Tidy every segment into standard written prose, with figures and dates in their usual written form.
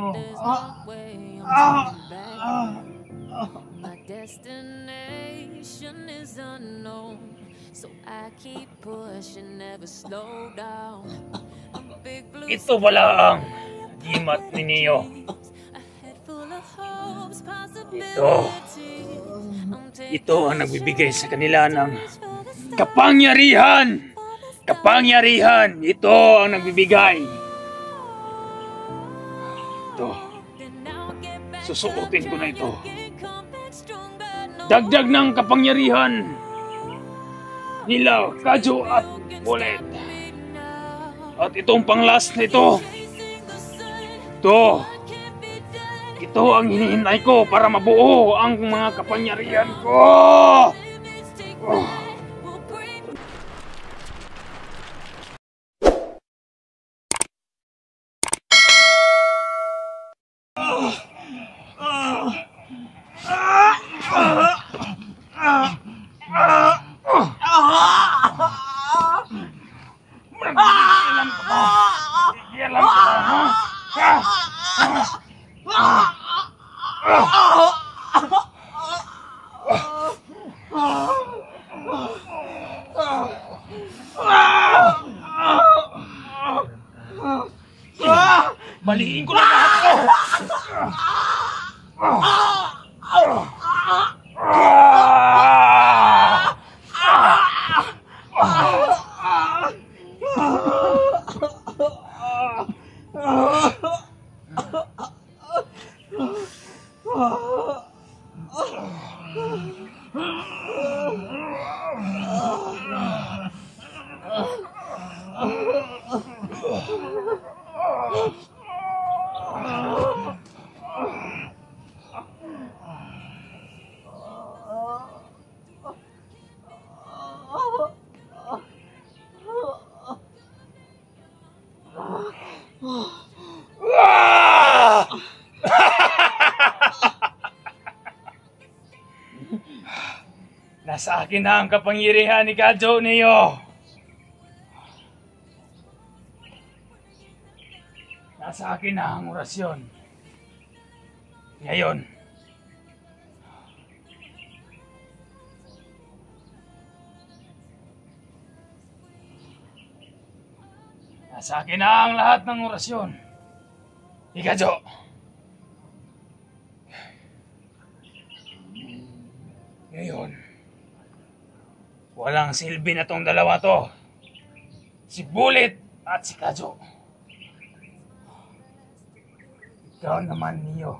ninyo. My destination is unknown, so I keep pushing, never slow down. Ito pala ang gimat ninyo. Ito ang nagbibigay sa kanila ng kapangyarihan. Kapangyarihan. Ito ang nagbibigay. Ito. Susuotin ko na ito. Dagdag ng kapangyarihan nila Kadyo at Bullet. At itong pang-last na ito. Ito ang hinihintay ko para mabuo ang mga kapangyarihan ko. Baliin ko lang lahat Nasa akin na ang kapangyarihan ni Kadyo niyo. Nasa akin na ang orasyon. Ngayon, nasa akin na ang lahat ng orasyon. Kadyo. Ngayon, walang silbi na tong dalawa to. Si Bullet at si Kadyo. Ikaw naman, Neo.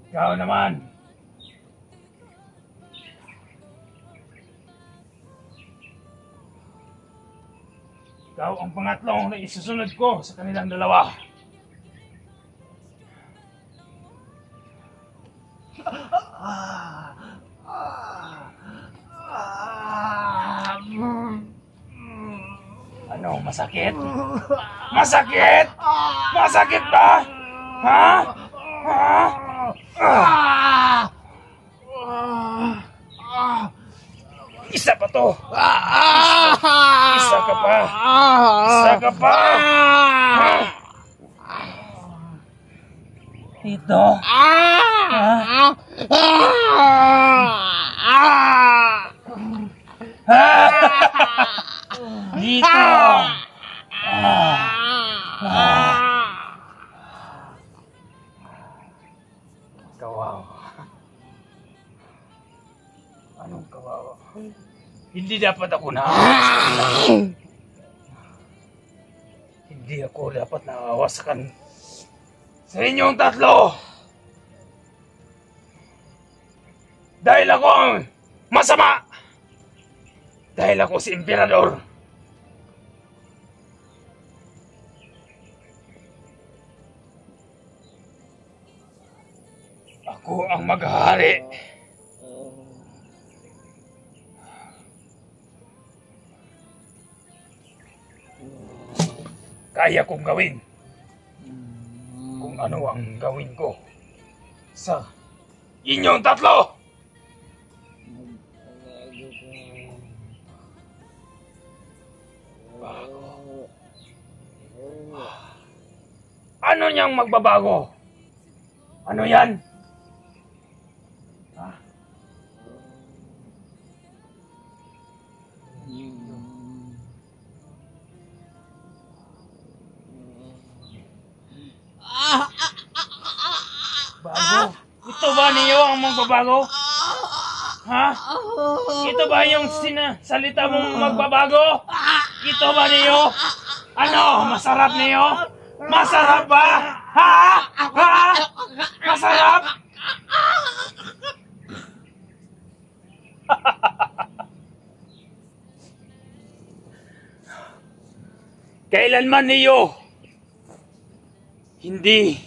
Ikaw naman. Ikaw ang pangatlong na isusunod ko sa kanilang dalawa. Ano, masakit? Masakit? Masakit ba? Ha? Isa pa to. Isa ka pa. Isa ka pa. Dito. Dito. Kawawa. Anong kawawa? Hindi dapat ako Hindi ako dapat naawasakan sa inyong tatlo. Dahil ako ang masama. Dahil ako si Emperador. Ako ang maghahari. Kaya kong gawin kung ano ang gawin ko sa inyong tatlo. Bago Ano niyang magbabago? Ano yan? Ha? Bago? Ito ba niyo ang magbabago? Ha? Ito ba yung salita mong magbabago? Ito ba niyo? Ano? Masarap niyo? Masarap ba? Ha? Ha? Masarap? Kailanman niyo hindi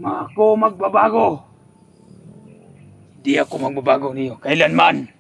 ako magbabago. Hindi ako magbabago niyo. Kailanman.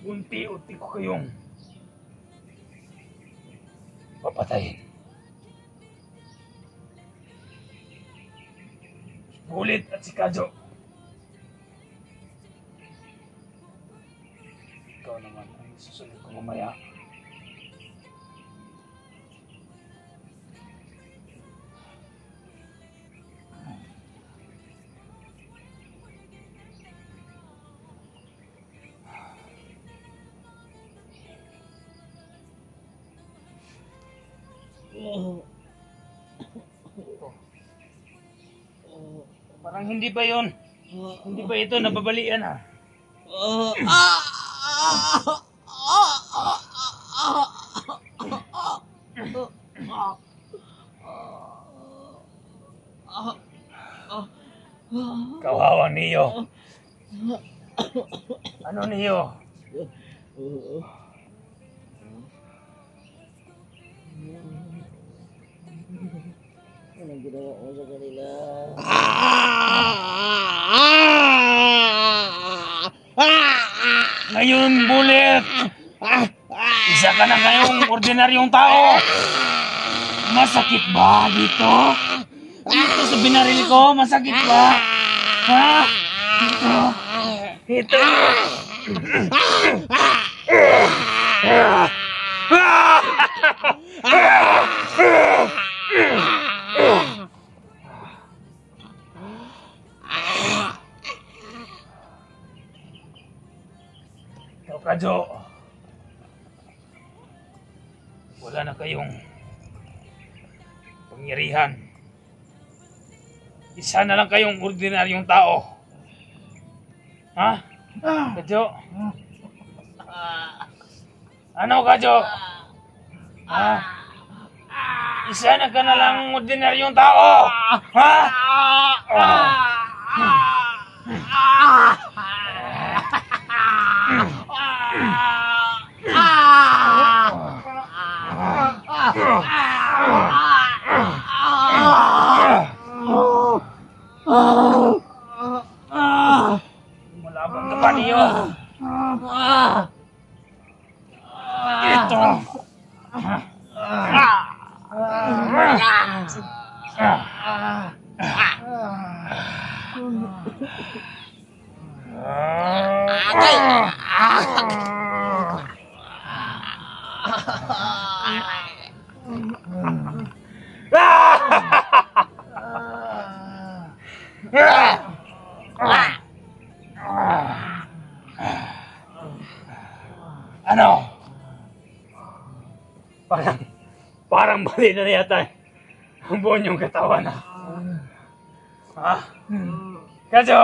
Unti-unti ko kayong papatayin. Bulit at si Kadyo. Ikaw naman ang susunod ko mamaya. Parang hindi ba yun? Hindi ba ito nababalian ha? Kawawa niyo. Ano niyo? Anong ginawa mo sa kanila? Ngayon, Bulit! Isa ka na ngayong ordinaryong tao! Masakit ba dito? Dito sa binaril ko, masakit ba? Ha? Ito! Ikaw, Kadyo. Wala na kayong pangyarihan. Isa na lang kayong ordinaryong tao. Ha? Kadyo? Ano, Kadyo? Ha? Isa na ka na lang ordinaryong tao. Ha? Malabang ka pa niyo. Ito. Ano? Parang bali na yata ang buo niyong katawan. Ha? Kadyo?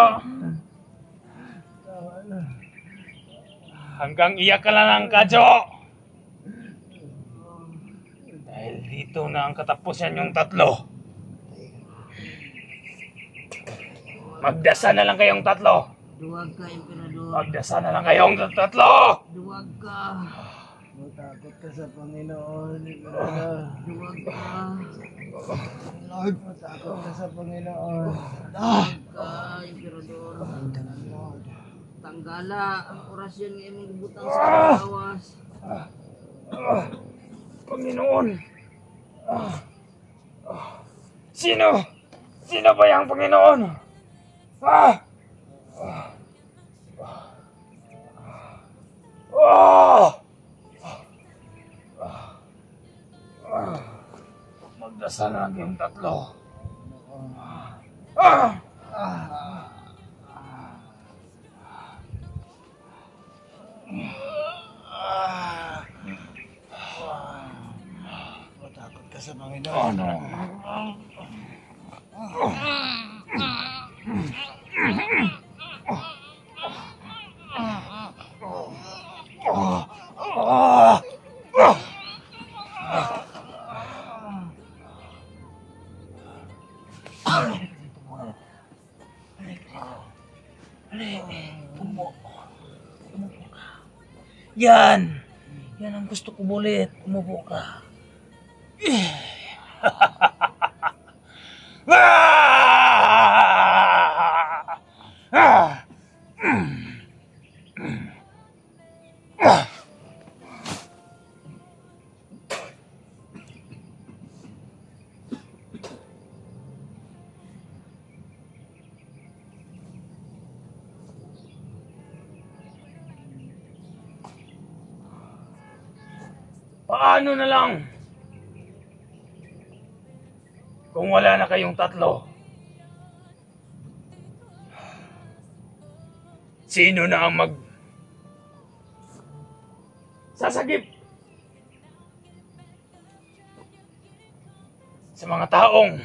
Hanggang iyak ka lang, Kadyo. Dahil dito na ang katapusan yung tatlo. Magdasal na lang kayong tatlo. Duwag ka, Emperador. Magdasal na lang kayong tatlo. Duwag ka. Matakot ka sa Panginoon, Emperador. Duwag ka. Lord, matakot ka sa Panginoon. Duwag ka, Emperador. Ala, ang orasyon ni imong gibutang sa lawas. Panginoon. Sino? Sino ba yung Panginoon? Magdasal na yung tatlo. Matakot ka sa Panginoon. Yan! Yan ang gusto ko ulit. Umupo ka. Paano na lang kung wala na kayong tatlo? Sino na ang sasagip sa mga taong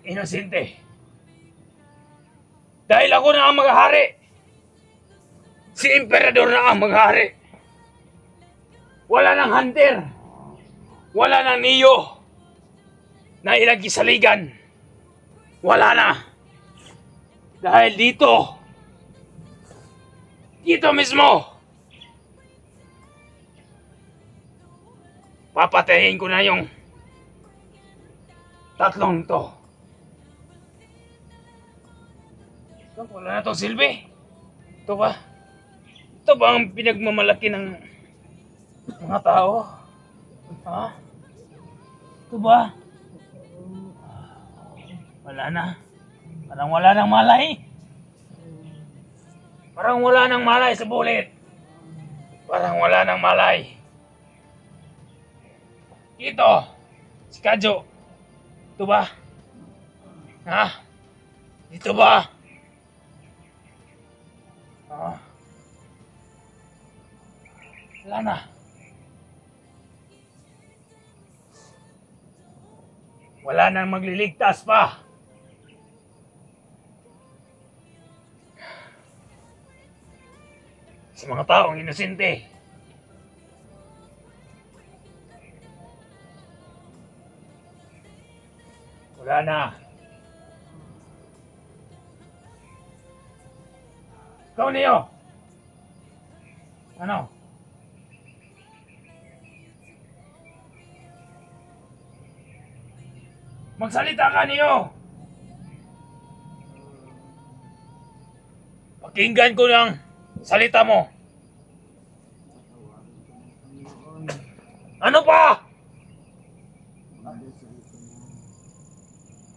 inosente? Dahil ako na ang maghahari. Si Emperador na ang maghari. Wala nang hunter. Wala nang niyo na ilagisaligan. Wala na. Dahil dito mismo, papatayin ko na yung tatlong to. Wala na to silbi. Ito ba? Ito ba ang pinagmamalaki ng mga tao? Ha? Ito ba? Wala na. Parang wala nang malay. Parang wala nang malay sa bulit. Parang wala nang malay. Ito. Si Kadyo. Ito ba? Ha? Ito ba? Ha? Wala na. Wala nang magliligtas pa. Sa mga taong inosente. Wala na. Ikaw niyo. Ano? Magsalita ka niyo! Pakinggan ko ng salita mo. Ano pa?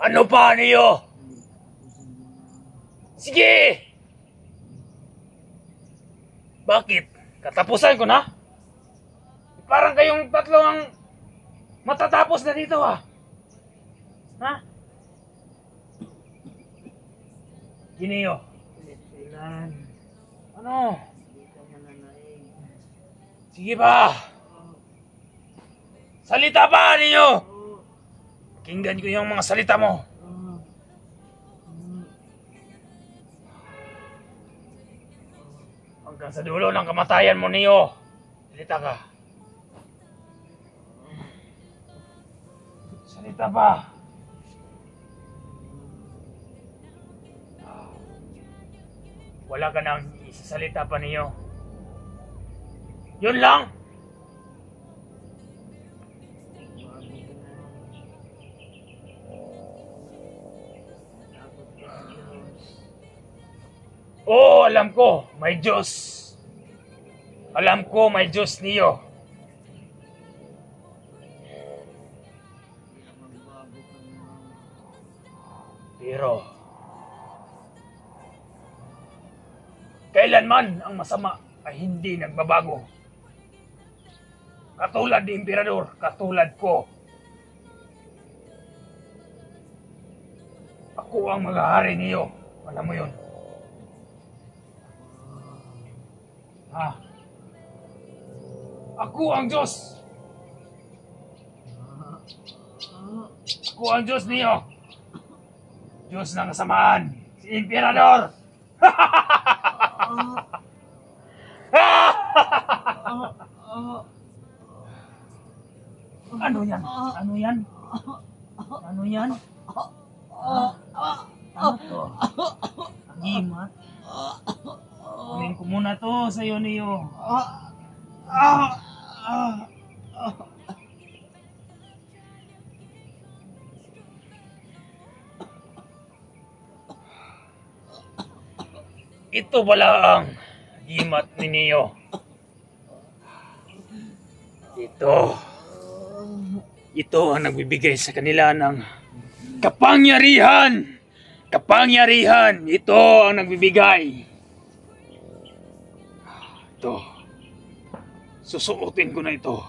Ano pa niyo? Sige! Bakit? Katapusan ko na? Parang kayong tatlo ang matatapos na dito ah. Ha? Gineo. Ano? Sige ba? Salita pa ninyo! Pakinggan ko yung mga salita mo. Hanggang sa dulo ng kamatayan mo niyo. Salita ka. Salita pa. Wala ka nang isasalita pa niyo. Yun lang. Oo, alam ko, may Diyos. Alam ko, may Diyos niyo. Pero, kailanman ang masama ay hindi nagbabago. Katulad ni Emperador, katulad ko. Ako ang maghahari niyo. Alam mo yun. Ha? Ako ang Diyos. Ako ang Diyos niyo. Diyos ng kasamaan. Si Emperador. Ano yan? Ano yan? Ano yan? Ano to? Gimat? Kunin ko muna to sa'yo niyo. Ito pala ang gimat ni Neo. Ito ang nagbibigay sa kanila ng kapangyarihan. Kapangyarihan. Ito ang nagbibigay. Ito. Susuotin ko na ito.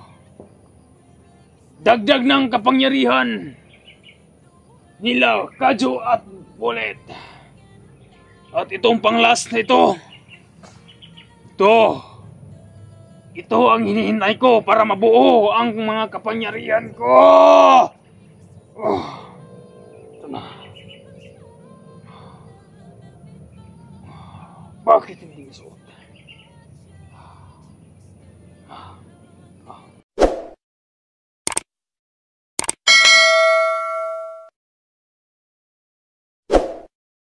Dagdag ng kapangyarihan nila Kaju at Bullet. At itong pang-last na ito. Ito ang hinihintay ko para mabuo ang mga kapangyarihan ko. Ito na. Bakit hindi suot?